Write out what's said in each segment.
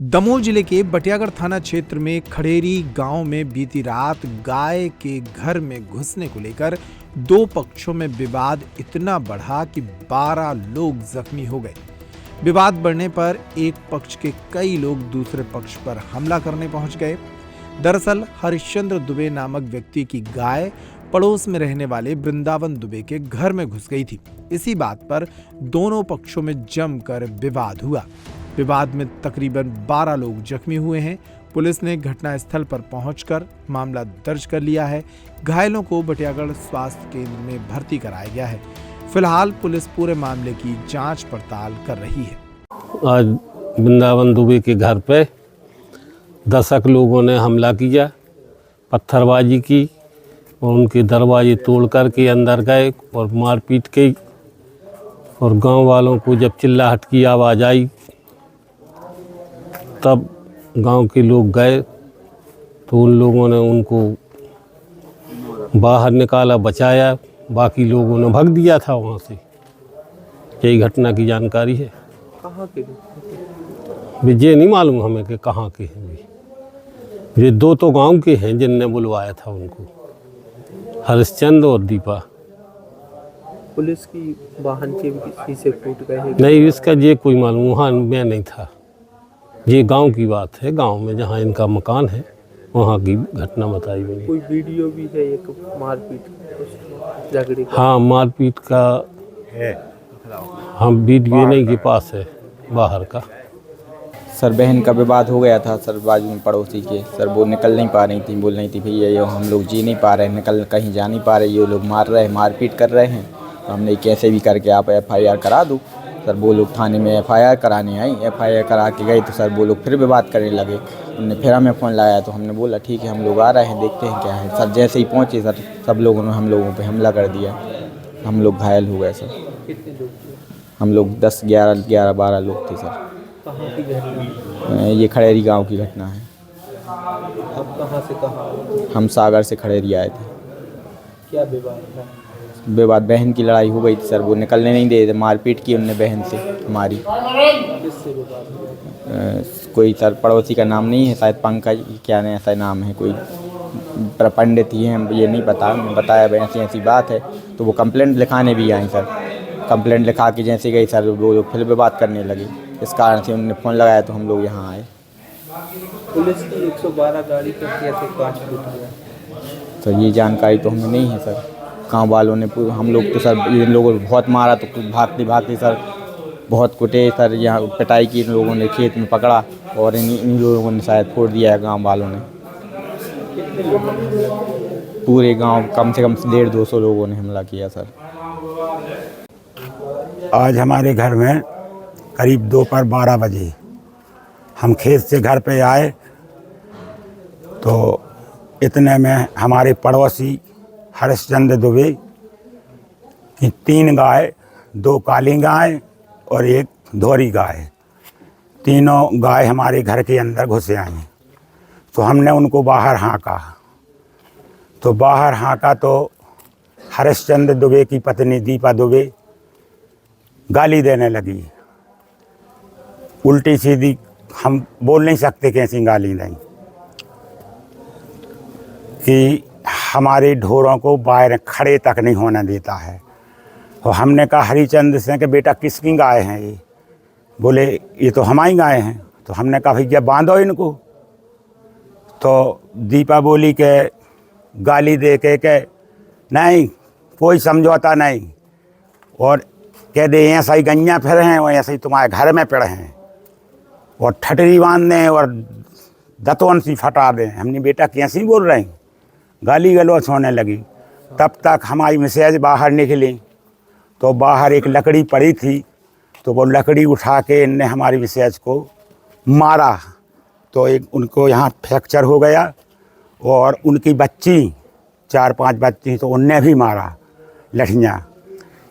दमोह जिले के बटियागढ़ थाना क्षेत्र में खड़ेरी गांव में बीती रात गाय के घर में घुसने को लेकर दो पक्षों में विवाद इतना बढ़ा कि 12 लोग जख्मी हो गए। विवाद बढ़ने पर एक पक्ष के कई लोग दूसरे पक्ष पर हमला करने पहुंच गए। दरअसल हरिश्चंद्र दुबे नामक व्यक्ति की गाय पड़ोस में रहने वाले वृंदावन दुबे के घर में घुस गई थी। इसी बात पर दोनों पक्षों में जमकर विवाद हुआ। विवाद में तकरीबन 12 लोग जख्मी हुए हैं। पुलिस ने घटनास्थल पर पहुंचकर मामला दर्ज कर लिया है। घायलों को बटियागढ़ स्वास्थ्य केंद्र में भर्ती कराया गया है। फिलहाल पुलिस पूरे मामले की जांच पड़ताल कर रही है। आज वृंदावन दुबे के घर पे 10 लोगों ने हमला किया, पत्थरबाजी की और उनके दरवाजे तोड़ करके अंदर गए और मारपीट की। और गांव वालों को जब चिल्लाहट की आवाज़ आई तब गांव के लोग गए तो उन लोगों ने उनको बाहर निकाला, बचाया। बाकी लोगों ने भाग दिया था वहाँ से। यही घटना की जानकारी है। कहाँ के ये नहीं मालूम हमें कि कहाँ के हैं। ये दो तो गांव के हैं जिनने बुलवाया था उनको, हरिश्चंद्र और दीपा। पुलिस की वाहन के शीशे फूट गए हैं? नहीं, इसका ये कोई मालूम, वहाँ मैं नहीं था। ये गांव की बात है, गांव में जहाँ इनका मकान है वहाँ की घटना बताई मैंने। कोई वीडियो भी है एक मारपीट झगड़े का? हाँ, मारपीट का है। हाँ, वीडियो नहीं के पास है बाहर का। सर बहन का विवाद हो गया था सर, बाजू में पड़ोसी के। सर वो निकल नहीं पा रही थी, बोल रही थी भैया ये हम लोग जी नहीं पा रहे, निकल कहीं जा नहीं पा रहे, ये लोग मार रहे हैं, मारपीट कर रहे हैं। तो हमने कैसे भी करके आप FIR करा दो। सर वो लोग थाने में FIR कराने आई, FIR करा के गए तो सर वो लोग फिर विवाद करने लगे। उन्होंने फिर हमें फ़ोन लगाया तो हमने बोला ठीक है हम लोग आ रहे हैं, देखते हैं क्या है। सर जैसे ही पहुँचे सर सब लोगों ने हम लोगों पे हमला कर दिया। हम लोग घायल हो गए सर। कितने लोग थे? हम लोग 10, 11, 12 लोग थे सर। कहाँ की घटना? ये खड़ेरी गांव की घटना है। अब कहाँ से कहाँ? हम सागर से खड़ेरी आए थे। क्या विवाद था? विवाद बहन की लड़ाई हो गई थी सर, वो निकलने नहीं दे थे, मारपीट की उनने बहन से हमारी। किससे विवाद हुआ? कोई सर पड़ोसी का नाम नहीं है, शायद पंकज क्या नहीं ऐसा नाम है, कोई पंडित ही हैं, ये नहीं पता। बताया ऐसी ऐसी बात है तो वो कंप्लेंट लिखाने भी आई सर। कंप्लेंट लिखा के जैसे गई सर वो लोग फिर विवाद करने लगे। इस कारण से उन्होंने फ़ोन लगाया तो हम लोग यहाँ आए। पुलिस की 112 गाड़ी पर कैसे कांच फूट गया? तो ये जानकारी तो हमें नहीं है सर। गाँव वालों ने हम लोग तो सर इन लोगों को बहुत मारा तो भागते भागते सर बहुत कुटे सर। यहाँ पिटाई की इन लोगों ने, खेत में पकड़ा और इन लोगों ने शायद फोड़ दिया है गाँव वालों ने। कितने लोगों ने हमला किया? पूरे गांव कम से कम 150-200 लोगों ने हमला किया सर। आज हमारे घर में करीब दोपहर 12 बजे हम खेत से घर पे आए तो इतने में हमारे पड़ोसी हरिश्चंद्र दुबे की 3 गाय, 2 काली गाय और 1 धोरी गाय, तीनों गाय हमारे घर के अंदर घुसे आई। तो हमने उनको बाहर हाँका तो हरिश्चंद्र दुबे की पत्नी दीपा दुबे गाली देने लगी, उल्टी सीधी। हम बोल नहीं सकते कैसी गाली दें कि हमारे ढोरों को बाहर खड़े तक नहीं होने देता है। और हमने कहा हरिचंद्र से कि बेटा किसकी गाय हैं ये? बोले ये तो हमारी गाय हैं। तो हमने कहा भैया बांधो इनको। तो दीपा बोली के गाली दे के नहीं कोई समझौता नहीं, और कह दे ऐसा ही गैया फिर हैं और ऐसे ही तुम्हारे घर में पड़े हैं, और ठटरी बांध दें और दतवन सी फटा दें। हमने बेटा कैसी बोल रहे हैं? गाली गलौच होने लगी। तब तक हमारी मिसेज बाहर निकली तो बाहर एक लकड़ी पड़ी थी तो वो लकड़ी उठा के इनने हमारी मिसेज को मारा। तो एक उनको यहाँ फ्रैक्चर हो गया और उनकी बच्ची 4-5 बच्ची तो उनने भी मारा लठियाँ।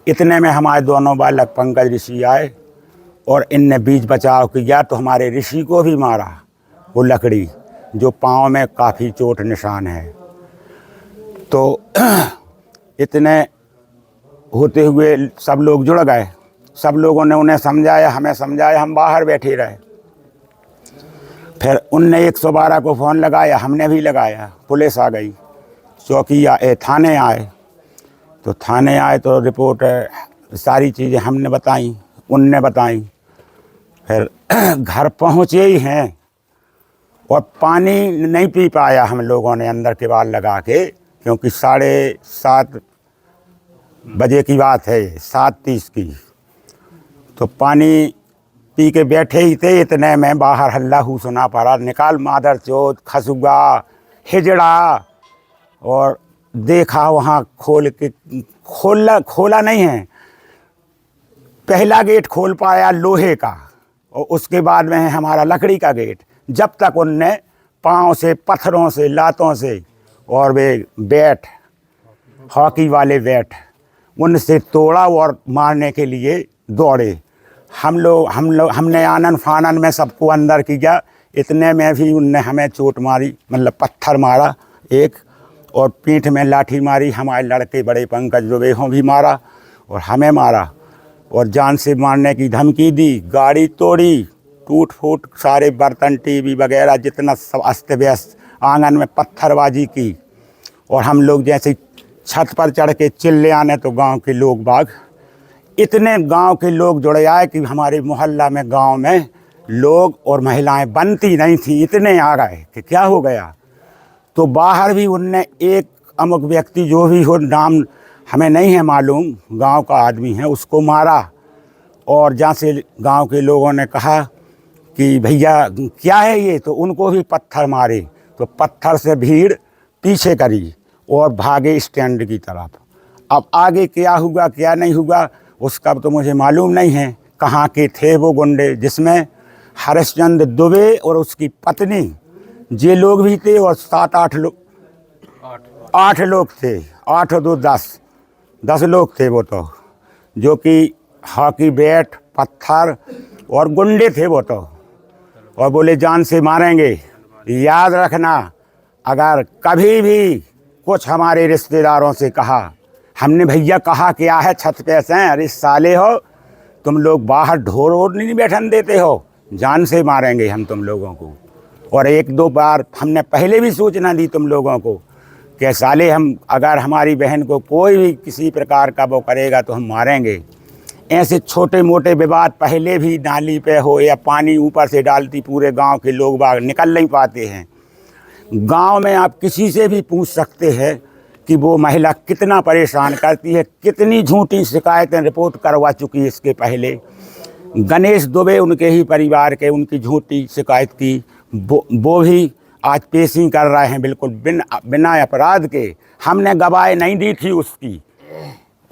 इतने में हमारे दोनों बालक पंकज ऋषि आए और इनने बीच बचाव किया तो हमारे ऋषि को भी मारा वो लकड़ी, जो पाँव में काफ़ी चोट निशान है। तो इतने होते हुए सब लोग जुड़ गए। सब लोगों ने उन्हें समझाया, हमें समझाया, हम बाहर बैठे रहे। फिर उनने 112 को फ़ोन लगाया, हमने भी लगाया, पुलिस आ गई, चौकी थाने आए। तो थाने आए तो रिपोर्ट सारी चीज़ें हमने बताई, उनने बताई। फिर घर पहुँचे ही हैं और पानी नहीं पी पाया हम लोगों ने अंदर केवाड़ लगा के, क्योंकि 7:30 बजे की बात है, 7:30 की। तो पानी पी के बैठे ही थे, इतने में बाहर हल्ला हू सुना पड़ा, निकाल मादर चोद, खसुगा, हिजड़ा। और देखा वहाँ खोल के, खोला नहीं है, पहला गेट खोल पाया लोहे का, और उसके बाद में है हमारा लकड़ी का गेट। जब तक उनने पाँव से, पत्थरों से, लातों से, और वे बैट, हॉकी वाले बैट, उनसे तोड़ा और मारने के लिए दौड़े। हमने आनन फानन में सबको अंदर किया। इतने में भी उनने हमें चोट मारी, मतलब पत्थर मारा एक, और पीठ में लाठी मारी। हमारे लड़के बड़े पंकज दुबे हों भी मारा और हमें मारा, और जान से मारने की धमकी दी। गाड़ी तोड़ी, टूट फूट सारे बर्तन, टीवी वगैरह जितना सब अस्त व्यस्त, आंगन में पत्थरबाजी की। और हम लोग जैसे छत पर चढ़ के चिल्ले आने, तो गांव के लोग बाग, इतने गांव के लोग जुड़े आए कि हमारे मोहल्ला में, गांव में लोग और महिलाएं बनती नहीं थी, इतने आ गए कि क्या हो गया। तो बाहर भी उनने एक अमुक व्यक्ति, जो भी हो, नाम हमें नहीं है मालूम, गांव का आदमी है, उसको मारा। और जहाँ से गांव के लोगों ने कहा कि भैया क्या है ये, तो उनको भी पत्थर मारे। तो पत्थर से भीड़ पीछे करी और भागे स्टैंड की तरफ। अब आगे क्या हुआ क्या नहीं हुआ उसका तो मुझे मालूम नहीं है। कहाँ के थे वो गुंडे, जिसमें हरिश्चंद्र दुबे और उसकी पत्नी, ये लोग भी थे, और 7-8 लोग, 8 लोग थे, 8 और 2 10 लोग थे वो तो, जो कि हॉकी बैट, पत्थर और गुंडे थे वो तो। और बोले जान से मारेंगे। याद रखना, अगर कभी भी कुछ हमारे रिश्तेदारों से कहा, हमने भैया कहा क्या है, छत पे से, अरे साले हो तुम लोग, बाहर ढोर वोर नहीं बैठन देते हो, जान से मारेंगे हम तुम लोगों को। और 1-2 बार हमने पहले भी सूचना दी तुम लोगों को कि साले, हम अगर हमारी बहन को कोई भी किसी प्रकार का वो करेगा तो हम मारेंगे। ऐसे छोटे मोटे विवाद पहले भी नाली पे हो या पानी ऊपर से डालती, पूरे गांव के लोग बाग निकल नहीं पाते हैं। गांव में आप किसी से भी पूछ सकते हैं कि वो महिला कितना परेशान करती है, कितनी झूठी शिकायतें रिपोर्ट करवा चुकी है इसके पहले। गणेश दुबे, उनके ही परिवार के, उनकी झूठी शिकायत की, वो भी आज पेशी कर रहे हैं, बिल्कुल बिना अपराध के। हमने गवाही नहीं दी थी उसकी,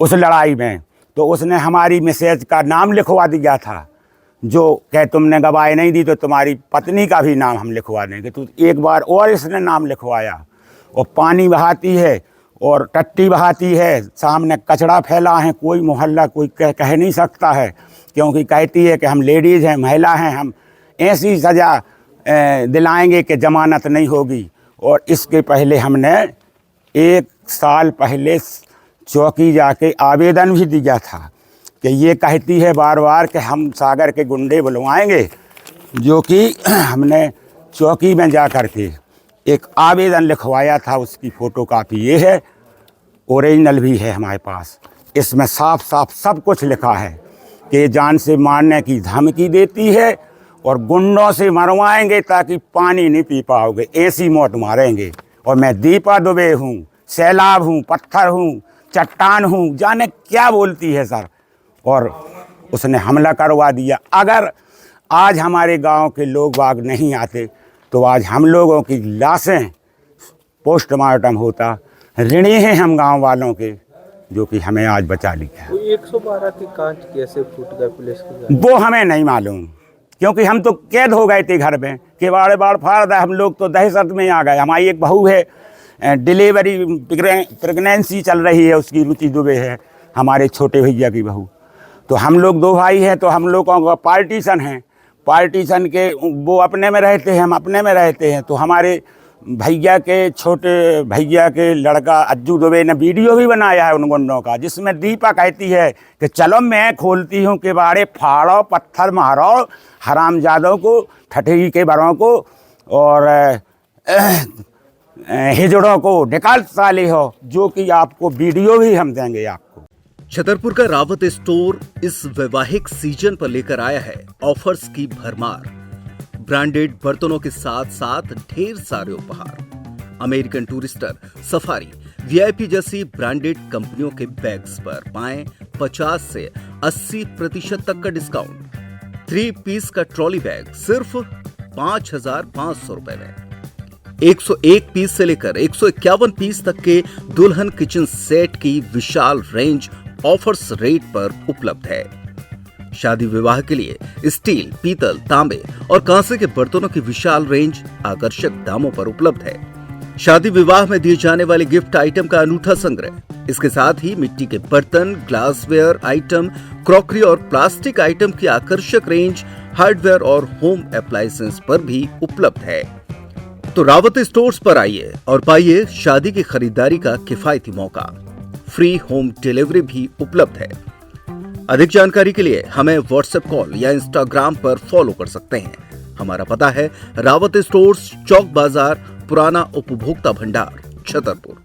उस लड़ाई में, तो उसने हमारी मिसेज का नाम लिखवा दिया था, जो कह तुमने गवाही नहीं दी तो तुम्हारी पत्नी का भी नाम हम लिखवा देंगे। तो एक बार और इसने नाम लिखवाया। और पानी बहाती है और टट्टी बहाती है, सामने कचरा फैला है, कोई मोहल्ला कोई कह नहीं सकता है, क्योंकि कहती है कि हम लेडीज़ हैं, महिला हैं, हम ऐसी सज़ा दिलाएंगे कि ज़मानत नहीं होगी। और इसके पहले हमने 1 साल पहले चौकी जाके आवेदन भी दिया था कि ये कहती है बार बार कि हम सागर के गुंडे बुलवाएंगे, जो कि हमने चौकी में जा कर के एक आवेदन लिखवाया था। उसकी फ़ोटोकॉपी ये है, ओरिजिनल भी है हमारे पास। इसमें साफ साफ सब कुछ लिखा है कि जान से मारने की धमकी देती है और गुंडों से मरवाएंगे ताकि पानी नहीं पी पाओगे, ऐसी मौत मारेंगे। और मैं दीपा दुबे हूँ, सैलाब हूँ, पत्थर हूँ, चट्टान हूँ, जाने क्या बोलती है सर। और उसने हमला करवा दिया। अगर आज हमारे गांव के लोग बाग नहीं आते तो आज हम लोगों की लाशें पोस्टमार्टम होता। ऋणी हैं हम गांव वालों के, जो कि हमें आज बचा लिया। 112 के कांच कैसे फूट गए पुलिस के? वो हमें नहीं मालूम, क्योंकि हम तो कैद हो गए थे घर में, केवाड़े बाड़ फाड़ दिया। हम लोग तो दहशत में आ गए। हमारी एक बहू है, डिलीवरी प्रेगनेंसी चल रही है, उसकी रुचि दुबे है, हमारे छोटे भैया की बहू। तो हम लोग 2 भाई हैं, तो हम लोगों का पार्टीशन है। पार्टीशन के वो अपने में रहते हैं, हम अपने में रहते हैं। तो हमारे भैया के छोटे भैया के लड़का अज्जू दुबे ने वीडियो भी बनाया है उन गुंडों का, जिसमें दीपा कहती है कि चलो मैं खोलती हूँ किबाड़े, फाड़ो पत्थर मारो हरामजादों को, ठठेरी के बड़ों को और हिजड़ों को निकाल साले हो, जो कि आपको वीडियो भी हम देंगे आपको। छतरपुर का रावत स्टोर इस वैवाहिक सीजन पर लेकर आया है ऑफर्स की भरमार। ब्रांडेड बर्तनों के साथ साथ ढेर सारे उपहार। अमेरिकन टूरिस्टर, सफारी, वीआईपी जैसी ब्रांडेड कंपनियों के बैग्स पर पाएं 50 से 80% तक का डिस्काउंट। 3 पीस का ट्रॉली बैग सिर्फ 5,500 रुपए में। 101 पीस से लेकर 151 पीस तक के दुल्हन किचन सेट की विशाल रेंज ऑफर्स रेट पर उपलब्ध है। शादी विवाह के लिए स्टील, पीतल, तांबे और कांसे के बर्तनों की विशाल रेंज आकर्षक दामों पर उपलब्ध है। शादी विवाह में दिए जाने वाले गिफ्ट आइटम का अनूठा संग्रह, इसके साथ ही मिट्टी के बर्तन, ग्लासवेयर आइटम, क्रॉकरी और प्लास्टिक आइटम की आकर्षक रेंज हार्डवेयर और होम अप्लायंसेस पर भी उपलब्ध है। तो रावत स्टोर्स पर आइए और पाइए शादी की खरीदारी का किफायती मौका। फ्री होम डिलीवरी भी उपलब्ध है। अधिक जानकारी के लिए हमें व्हाट्सएप कॉल या इंस्टाग्राम पर फॉलो कर सकते हैं। हमारा पता है रावत स्टोर्स, चौक बाजार, पुराना उपभोक्ता भंडार, छतरपुर।